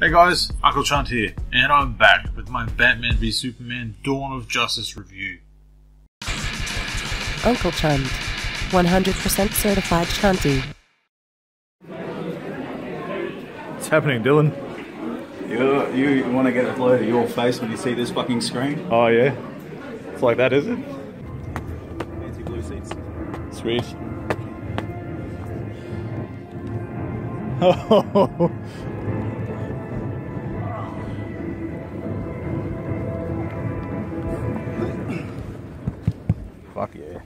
Hey guys, Uncle Chunt here, and I'm back with my Batman v Superman Dawn of Justice review. Uncle Chunt, 100% certified Chunty. What's happening, Dylan? You want to get a blow to your face when you see this fucking screen? Oh yeah? It's like that, is it? Fancy blue seats. Sweet. Oh. Fuck yeah.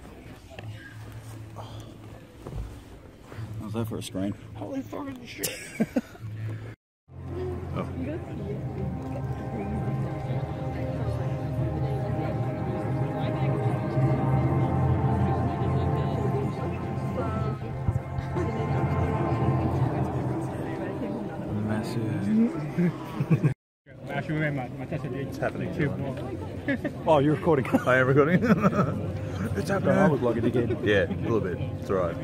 How's that for a screen? Holy fucking shit. Oh. It's happening. Oh, you're recording. I am recording. It's happening. I would log it again. Yeah, a little bit. It's alright.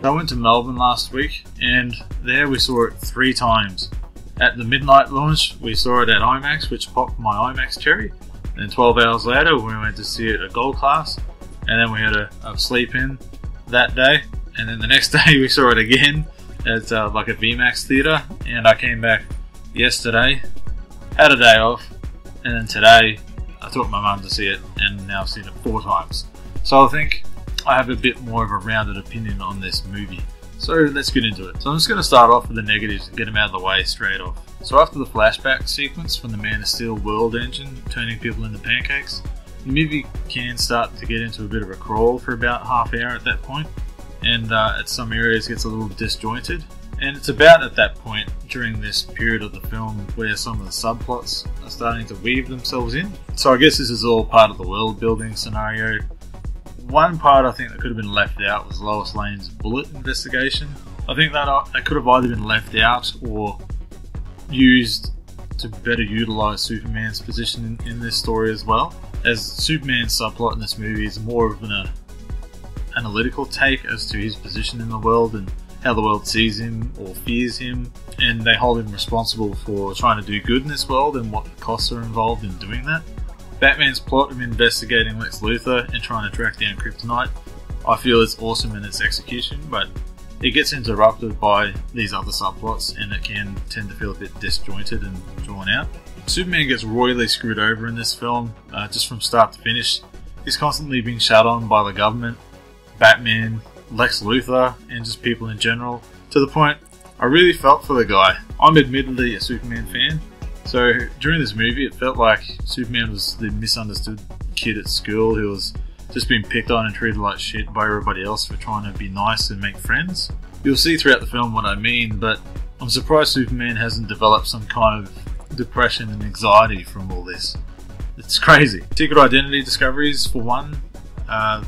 I went to Melbourne last week, and there we saw it 3 times. At the midnight launch, we saw it at IMAX, which popped my IMAX cherry. And 12 hours later, we went to see it at Gold Class, and then we had a sleep in that day. And then the next day, we saw it again at like a VMAX theatre. And I came back yesterday, had a day off, and then today I took my mum to see it, and now I've seen it 4 times. So I think I have a bit more of a rounded opinion on this movie. So let's get into it. So I'm just going to start off with the negatives and get them out of the way straight off. So after the flashback sequence from the Man of Steel world engine turning people into pancakes, the movie can start to get into a bit of a crawl for about half hour at that point, and at some areas gets a little disjointed. And it's about at that point during this period of the film where some of the subplots are starting to weave themselves in. So I guess this is all part of the world building scenario. One part I think that could have been left out was Lois Lane's bullet investigation. I think that could have either been left out or used to better utilise Superman's position in this story as well, as Superman's subplot in this movie is more of an analytical take as to his position in the world and how the world sees him or fears him, and they hold him responsible for trying to do good in this world and what costs are involved in doing that. Batman's plot of investigating Lex Luthor and trying to track down Kryptonite, I feel is awesome in its execution, but it gets interrupted by these other subplots and it can tend to feel a bit disjointed and drawn out. Superman gets royally screwed over in this film, just from start to finish. He's constantly being shut on by the government, Batman, Lex Luthor, and just people in general, to the point I really felt for the guy. I'm admittedly a Superman fan, so during this movie it felt like Superman was the misunderstood kid at school who was just being picked on and treated like shit by everybody else for trying to be nice and make friends. You'll see throughout the film what I mean, but I'm surprised Superman hasn't developed some kind of depression and anxiety from all this. It's crazy. Secret identity discoveries for one.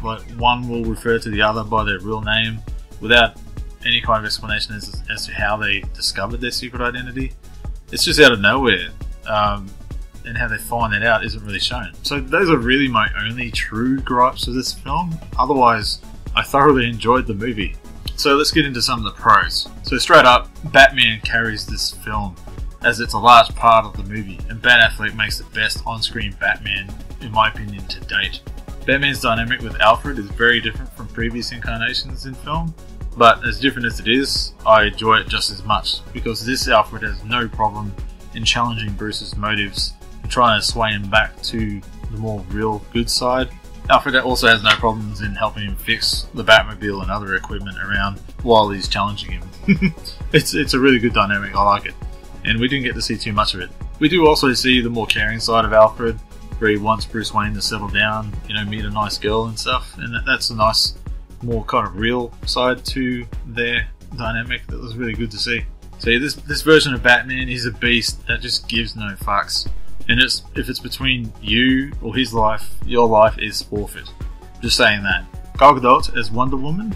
Like one will refer to the other by their real name without any kind of explanation as to how they discovered their secret identity. It's just out of nowhere, and how they find that out isn't really shown. So those are really my only true gripes of this film. Otherwise, I thoroughly enjoyed the movie. So let's get into some of the pros. So straight up, Batman carries this film as it's a large part of the movie, and Ben Affleck makes the best on-screen Batman, in my opinion, to date. Batman's dynamic with Alfred is very different from previous incarnations in film, but as different as it is, I enjoy it just as much, because this Alfred has no problem in challenging Bruce's motives and trying to sway him back to the more real good side. Alfred also has no problems in helping him fix the Batmobile and other equipment around while he's challenging him. It's a really good dynamic, I like it, and we didn't get to see too much of it. We do also see the more caring side of Alfred, where he wants Bruce Wayne to settle down, meet a nice girl and stuff, and that's a nice, more kind of real side to their dynamic that was really good to see. So yeah, this version of Batman is a beast that just gives no fucks, and if it's between you or his life, your life is forfeit. Just saying that. Gal Gadot as Wonder Woman,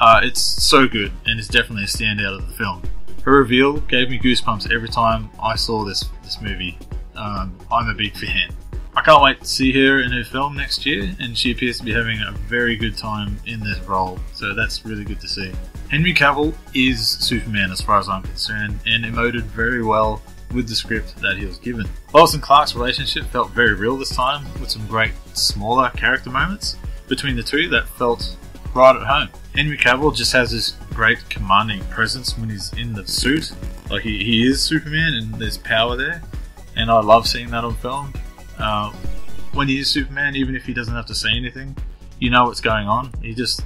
it's so good and it's definitely a standout of the film. Her reveal gave me goosebumps every time I saw this movie. I'm a big fan. I can't wait to see her in her film next year, and she appears to be having a very good time in this role, so that's really good to see. Henry Cavill is Superman as far as I'm concerned, and emoted very well with the script that he was given. Lois and Clark's relationship felt very real this time, with some great smaller character moments between the two that felt right at home. Henry Cavill just has this great commanding presence when he's in the suit. Like he is Superman and there's power there, and I love seeing that on film. When he is Superman, even if he doesn't have to say anything, you know what's going on. He just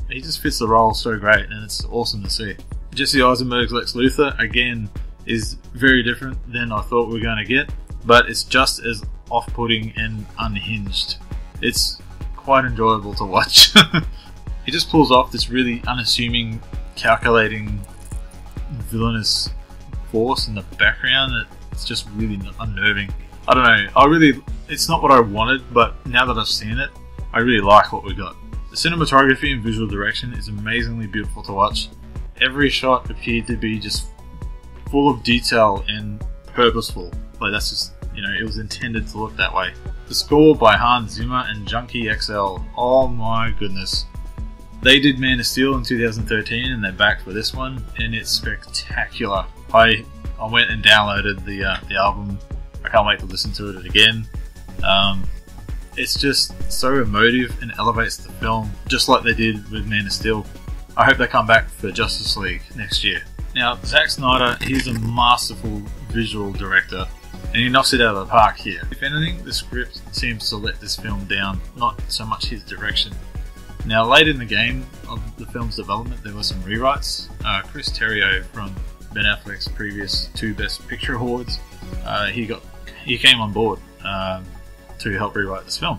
fits the role so great, and it's awesome to see. Jesse Eisenberg's Lex Luthor, again, is very different than I thought we were going to get, but it's just as off-putting and unhinged. It's quite enjoyable to watch. He just pulls off this really unassuming, calculating, villainous force in the background. It's just really unnerving. I don't know, it's not what I wanted, but now that I've seen it, I really like what we got. The cinematography and visual direction is amazingly beautiful to watch. Every shot appeared to be just full of detail and purposeful. Like that's just, it was intended to look that way. The score by Hans Zimmer and Junkie XL, oh my goodness. They did Man of Steel in 2013 and they're back for this one, and it's spectacular. I went and downloaded the album. I can't wait to listen to it again. It's just so emotive and elevates the film, just like they did with Man of Steel. I hope they come back for Justice League next year. Now, Zack Snyder, he's a masterful visual director, and he knocks it out of the park here. If anything, the script seems to let this film down, not so much his direction. Now, late in the game of the film's development, there were some rewrites. Chris Terrio from Ben Affleck's previous 2 Best Picture awards, he came on board to help rewrite this film.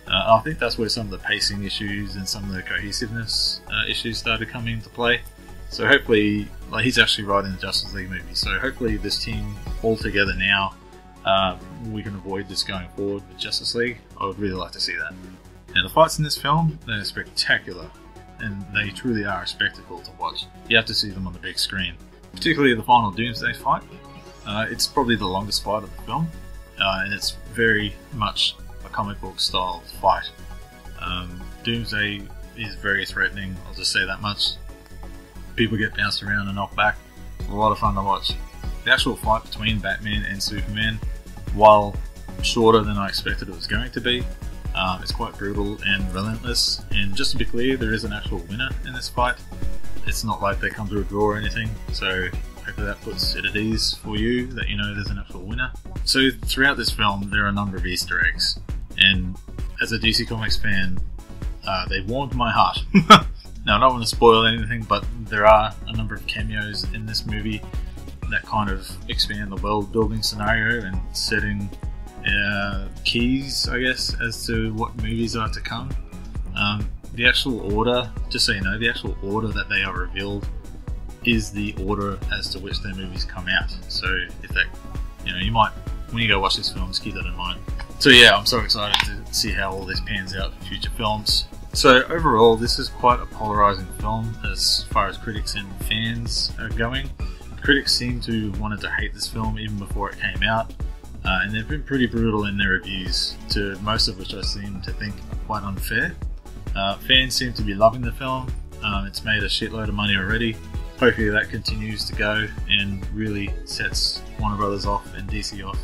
I think that's where some of the pacing issues and some of the cohesiveness issues started coming into play. So hopefully, he's actually writing the Justice League movie, so hopefully this team all together now, we can avoid this going forward with Justice League. I would really like to see that. Now the fights in this film, they're spectacular, and they truly are a spectacle to watch. You have to see them on the big screen. Particularly the final Doomsday fight. It's probably the longest fight of the film, and it's very much a comic book style fight. Doomsday is very threatening, I'll just say that much. People get bounced around and knocked back. It's a lot of fun to watch. The actual fight between Batman and Superman, while shorter than I expected it was going to be, it's quite brutal and relentless, and just to be clear, there is an actual winner in this fight. It's not like they come to a draw or anything, so hopefully that puts it at ease for you that you know there's an actual winner. So throughout this film there are a number of Easter eggs, and as a DC Comics fan, they warmed my heart. Now I don't want to spoil anything, but there are a number of cameos in this movie that kind of expand the world building scenario and setting keys, I guess, as to what movies are to come. The actual order, just so you know, the actual order that they are revealed is the order as to which their movies come out. So if that, you might, when you go watch this film, just keep that in mind. So yeah, I'm so excited to see how all this pans out for future films. So overall, this is quite a polarizing film as far as critics and fans are going. Critics seem to wanted to hate this film even before it came out, and they've been pretty brutal in their reviews, to most of which I seem to think are quite unfair. Fans seem to be loving the film. It's made a shitload of money already. Hopefully that continues to go and really sets Warner Brothers off and DC off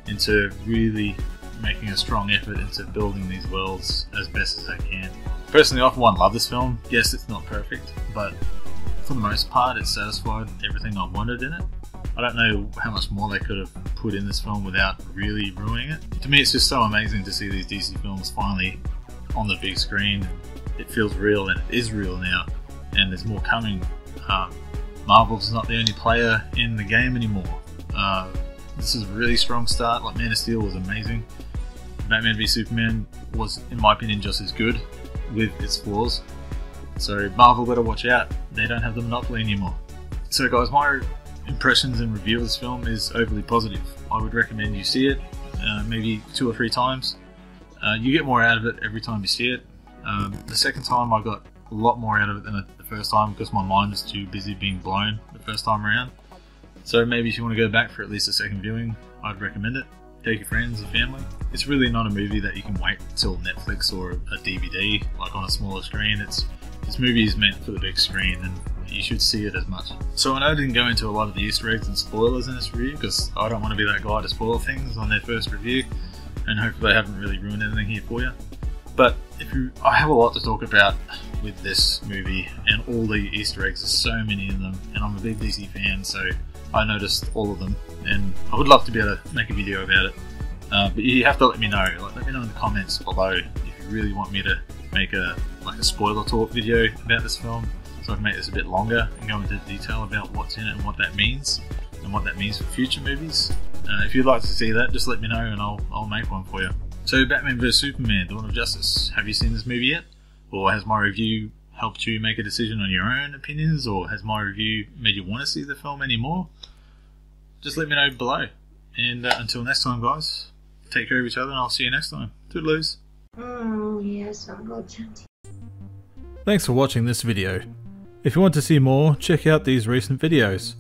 into really making a strong effort into building these worlds as best as they can. Personally, I for one love this film. Yes, it's not perfect, but for the most part it's satisfied everything I wanted in it. I don't know how much more they could have put in this film without really ruining it. To me, it's just so amazing to see these DC films finally on the big screen. It feels real, and it is real now, and there's more coming. Marvel's not the only player in the game anymore. This is a really strong start. Like Man of Steel was amazing. Batman v Superman was, in my opinion, just as good with its flaws. So Marvel better watch out. They don't have the monopoly anymore. So guys, my impressions and review of this film is overly positive. I would recommend you see it, maybe 2 or 3 times. You get more out of it every time you see it. The second time I got a lot more out of it than the first time because my mind was too busy being blown the first time around. So maybe if you want to go back for at least a second viewing, I'd recommend it. Take your friends and family. It's really not a movie that you can wait till Netflix or a DVD, like on a smaller screen. This movie is meant for the big screen, and you should see it as much. So I know I didn't go into a lot of the Easter eggs and spoilers in this review, because I don't want to be that guy to spoil things on their first review, and hopefully I haven't really ruined anything here for you. But I have a lot to talk about with this movie and all the Easter eggs. There's so many of them, and I'm a big DC fan, so I noticed all of them, and I would love to be able to make a video about it. But you have to let me know. Let me know in the comments below if you really want me to make a spoiler talk video about this film, so I can make this a bit longer and go into detail about what's in it and what that means for future movies. If you'd like to see that, just let me know and I'll make one for you. So Batman vs Superman: Dawn of Justice. Have you seen this movie yet? Or has my review helped you make a decision on your own opinions? Or has my review made you want to see the film anymore? Just let me know below. And until next time, guys, take care of each other and I'll see you next time. Toodaloos. Oh, yes, I'll go Chunty. Thanks for watching this video. If you want to see more, check out these recent videos.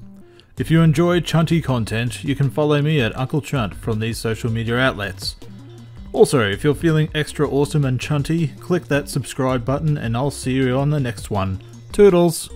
If you enjoy Chunty content, you can follow me at Uncle Chunt from these social media outlets. Also, if you're feeling extra awesome and chunty, click that subscribe button and I'll see you on the next one. Toodles!